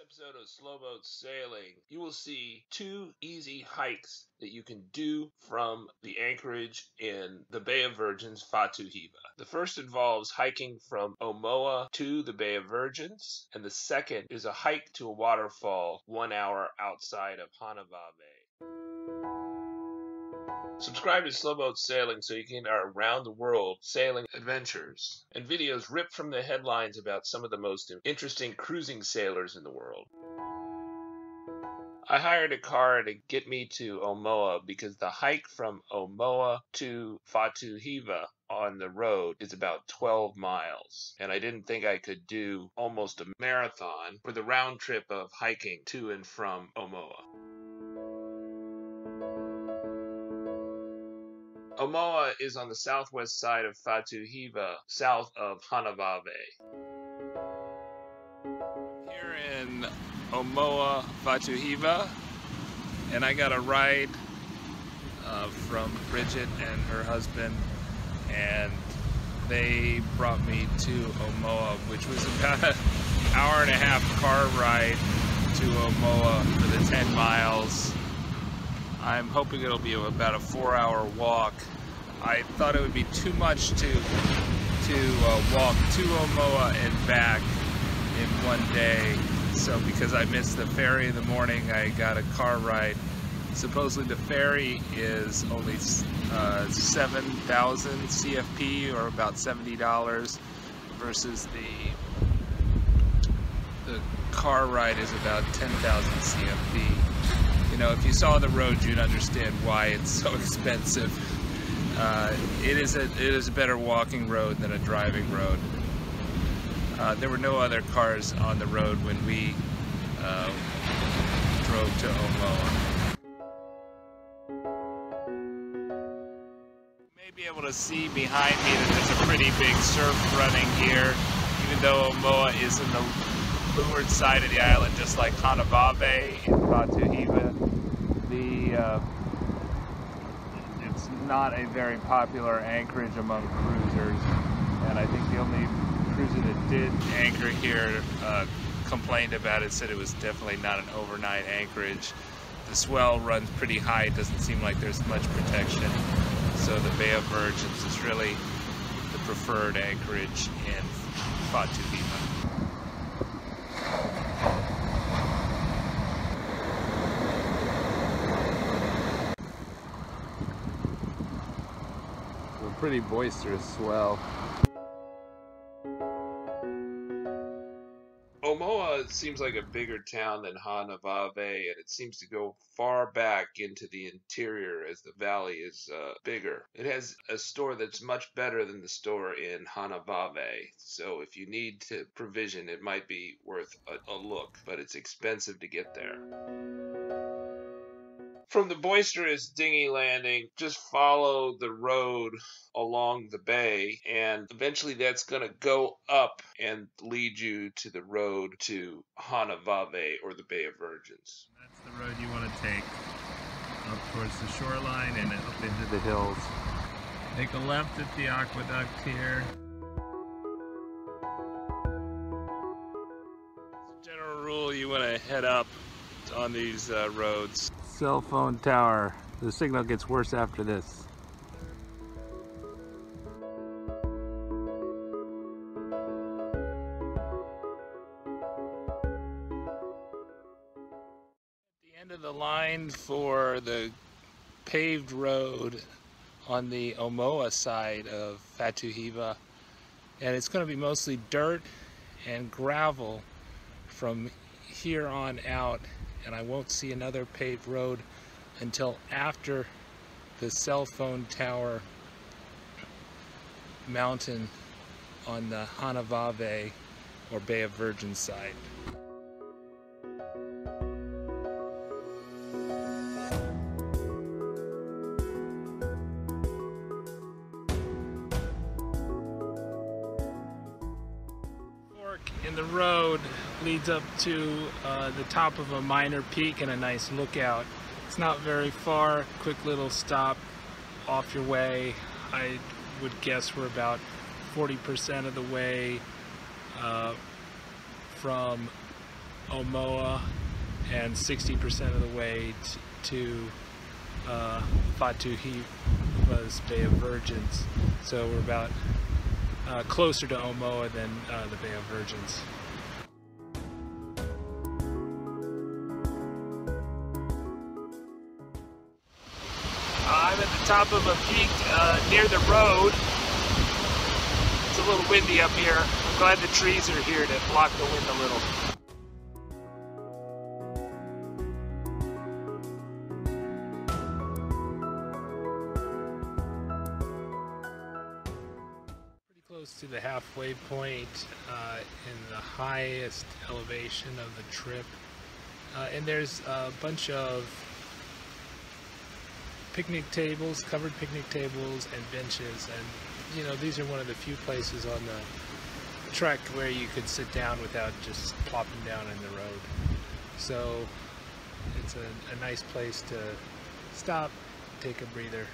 episode of Slowboat Sailing, you will see two easy hikes that you can do from the anchorage in the Bay of Virgins, Fatu Hiva. The first involves hiking from Omoa to the Bay of Virgins, and the second is a hike to a waterfall 1 hour outside of Hanavave. Subscribe to Slowboat Sailing so you can get our around-the-world sailing adventures and videos ripped from the headlines about some of the most interesting cruising sailors in the world. I hired a car to get me to Omoa because the hike from Omoa to Fatu Hiva on the road is about 12 miles, and I didn't think I could do almost a marathon for the round trip of hiking to and from Omoa. Omoa is on the southwest side of Fatu Hiva, south of Hanavave. Here in Omoa, Fatu Hiva, and I got a ride from Bridget and her husband, and they brought me to Omoa, which was about an hour and a half car ride to Omoa for the 10 miles. I'm hoping it'll be about a 4-hour walk. I thought it would be too much to walk to Omoa and back in one day. So because I missed the ferry in the morning, I got a car ride. Supposedly the ferry is only 7,000 CFP, or about $70, versus the car ride is about 10,000 CFP. You know, if you saw the road, you'd understand why it's so expensive. It is a better walking road than a driving road. There were no other cars on the road when we drove to Omoa. You may be able to see behind me that there's a pretty big surf running here, even though Omoa is in the leeward side of the island, just like Hanavave in Fatu Hiva. It's not a very popular anchorage among cruisers, and I think the only cruiser that did anchor here complained about it, said it was definitely not an overnight anchorage. The swell runs pretty high, it doesn't seem like there's much protection, so the Bay of Virgins is really the preferred anchorage in Fatu Hiva. Pretty boisterous swell. Omoa seems like a bigger town than Hanavave, and it seems to go far back into the interior as the valley is bigger. It has a store that's much better than the store in Hanavave, so if you need to provision, it might be worth a look, but it's expensive to get there. From the boisterous dinghy landing, just follow the road along the bay, and eventually that's going to go up and lead you to the road to Hanavave, or the Bay of Virgins. That's the road you want to take, up towards the shoreline and up into the hills. Take a left at the aqueduct here. As a general rule, you want to head up on these roads. Cell phone tower. The signal gets worse after this. At the end of the line for the paved road on the Omoa side of Fatu Hiva, and it's going to be mostly dirt and gravel from here on out, and I won't see another paved road until after the cell phone tower mountain on the Hanavave or Bay of Virgins side. In the road leads up to the top of a minor peak and a nice lookout. It's not very far, quick little stop off your way. I would guess we're about 40% of the way from Omoa and 60% of the way to Fatu Hiva's Bay of Virgins. So we're about closer to Omoa than the Bay of Virgins. I'm at the top of a peak near the road. It's a little windy up here. I'm glad the trees are here to block the wind a little. Pretty close to the halfway point in the highest elevation of the trip. And there's a bunch of picnic tables, covered picnic tables and benches, and you know, these are one of the few places on the trek where you could sit down without just plopping down in the road. So it's a nice place to stop, take a breather.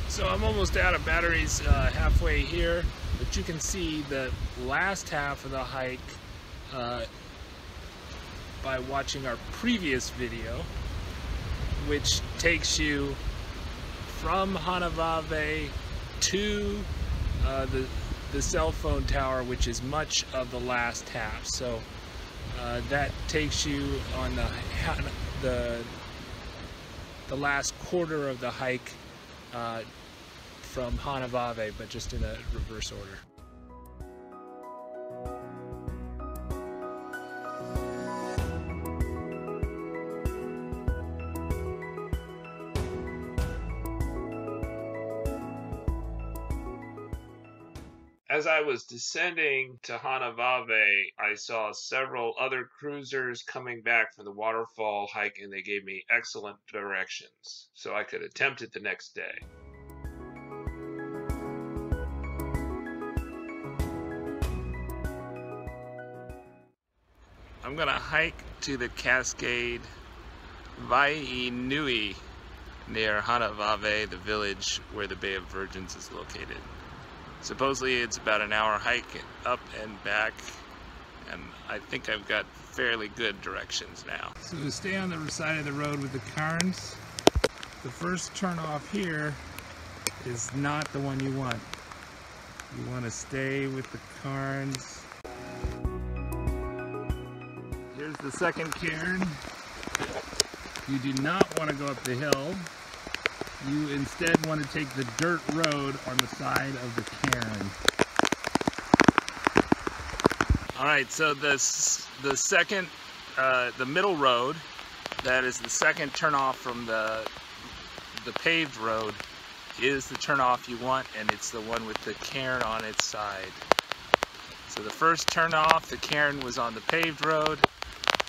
So I'm almost out of batteries halfway here, but you can see the last half of the hike by watching our previous video, which takes you from Hanavave to the cell phone tower, which is much of the last half. So that takes you on the last quarter of the hike from Hanavave, but just in a reverse order. As I was descending to Hanavave, I saw several other cruisers coming back from the Waterfall hike, and they gave me excellent directions, so I could attempt it the next day. I'm gonna hike to the Cascade Vai-i-Nui near Hanavave, the village where the Bay of Virgins is located. Supposedly it's about an hour hike up and back, and I think I've got fairly good directions now. So to stay on the side of the road with the cairns, the first turn off here is not the one you want. You want to stay with the cairns. Here's the second cairn. You do not want to go up the hill. You instead want to take the dirt road on the side of the cairn. Alright, so the second, the middle road, that is the second turnoff from the paved road, is the turnoff you want, and it's the one with the cairn on its side. So the first turnoff, the cairn was on the paved road.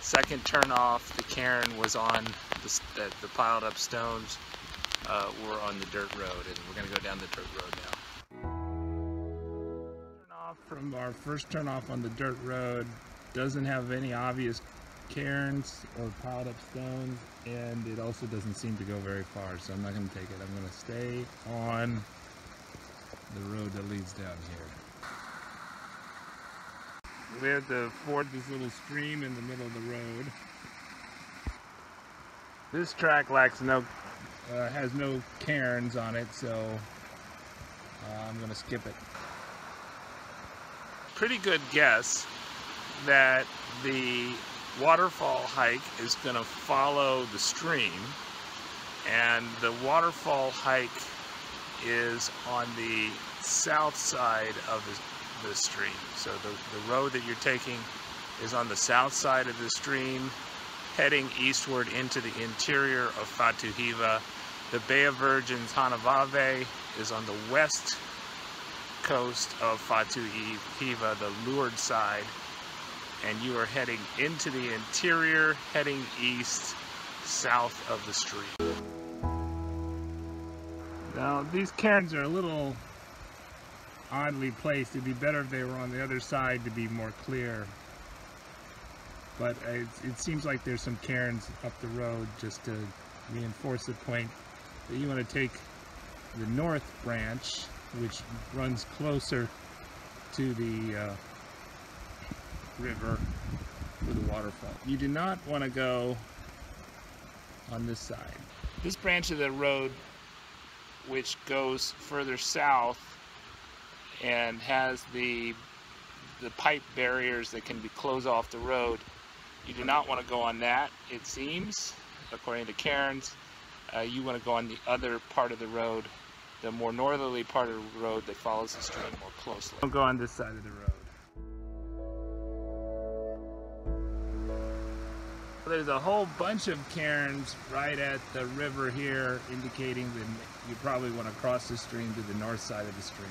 Second turnoff, the cairn was on the piled up stones. We're on the dirt road, and we're going to go down the dirt road now. Turn off from our first turn off on the dirt road doesn't have any obvious cairns or piled up stones, and it also doesn't seem to go very far, so I'm not going to take it. I'm going to stay on the road that leads down here. We have to ford this little stream in the middle of the road. This track has no cairns on it, so I'm going to skip it. Pretty good guess that the waterfall hike is going to follow the stream, and the waterfall hike is on the south side of the stream. So the road that you're taking is on the south side of the stream, heading eastward into the interior of Fatu Hiva. The Bay of Virgins, Hanavave, is on the west coast of Fatu Hiva, the leeward side, and you are heading into the interior, heading east, south of the stream. Now, these cairns are a little oddly placed. It'd be better if they were on the other side to be more clear. But it seems like there's some cairns up the road just to reinforce the point that you want to take the north branch, which runs closer to the river for the waterfall. You do not want to go on this side. This branch of the road, which goes further south and has the pipe barriers that can be closed off the road, you do not want to go on that. It seems, according to cairns, you want to go on the other part of the road, the more northerly part of the road that follows the stream more closely. Don't go on this side of the road. There's a whole bunch of cairns right at the river here, indicating that you probably want to cross the stream to the north side of the stream.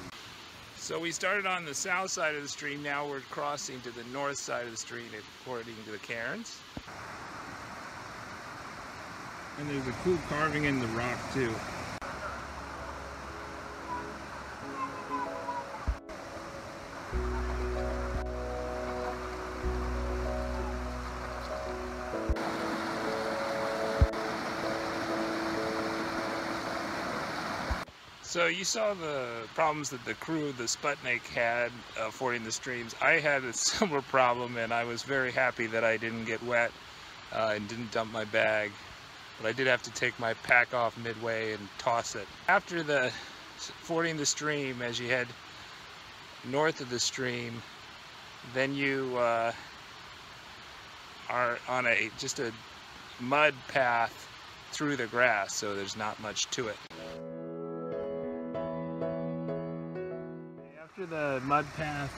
So we started on the south side of the stream, now we're crossing to the north side of the stream according to the cairns. And there's a cool carving in the rock too. So you saw the problems that the crew of the Sputnik had fording the streams. I had a similar problem, and I was very happy that I didn't get wet and didn't dump my bag. But I did have to take my pack off midway and toss it. After the fording the stream, as you head north of the stream, then you are on just a mud path through the grass, so there's not much to it. After the mud path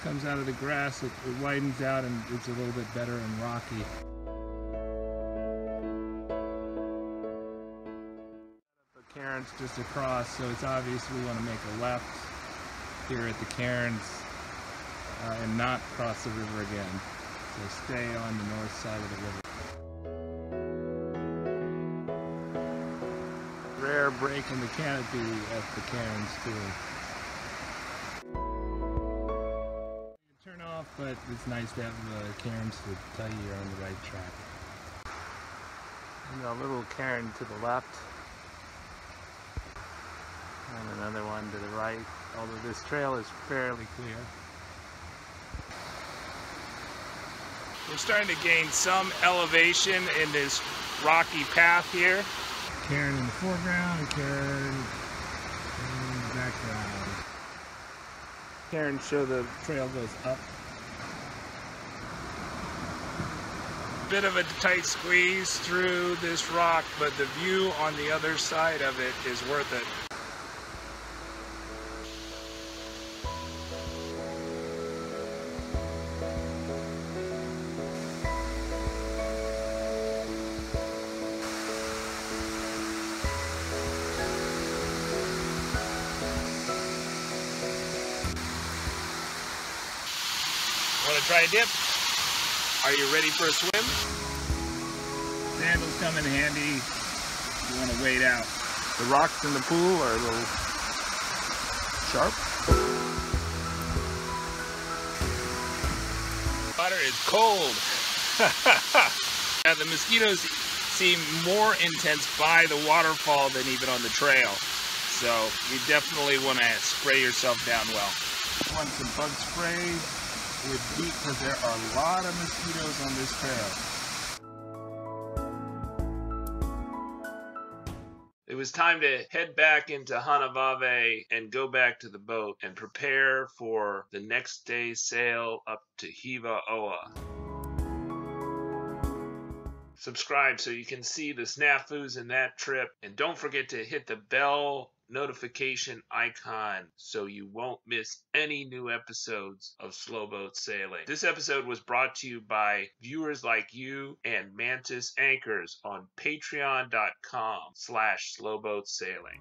comes out of the grass, it widens out and it's a little bit better and rocky. The cairns just across, so it's obvious we want to make a left here at the cairns and not cross the river again. So stay on the north side of the river. Rare break in the canopy at the cairns too. But it's nice to have the cairns to tell you you're on the right track. And a little cairn to the left, and another one to the right, although this trail is fairly clear. We're starting to gain some elevation in this rocky path here. Cairn in the foreground and cairn in the background. Cairns show the trail goes up. Bit of a tight squeeze through this rock, but the view on the other side of it is worth it. Want to try a dip? Are you ready for a swim? Sandals come in handy if you want to wade out. The rocks in the pool are a little sharp. Water is cold. Now, the mosquitoes seem more intense by the waterfall than even on the trail. So you definitely want to spray yourself down well. I want some bug spray with DEET because there are a lot of mosquitoes on this trail. It was time to head back into Hanavave and go back to the boat and prepare for the next day's sail up to Hiva Oa. Subscribe so you can see the snafus in that trip, and don't forget to hit the bell notification icon so you won't miss any new episodes of Slowboat Sailing. This episode was brought to you by viewers like you and Mantis Anchors on patreon.com/slowboatsailing.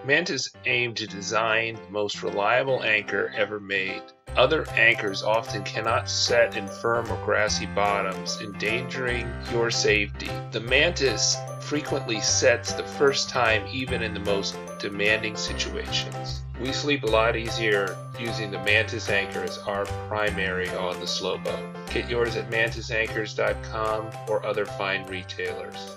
Mantis aimed to design the most reliable anchor ever made Other anchors often cannot set in firm or grassy bottoms, endangering your safety. The Mantis frequently sets the first time even in the most demanding situations. We sleep a lot easier using the Mantis anchor as our primary on the slow boat. Get yours at mantisanchors.com or other fine retailers.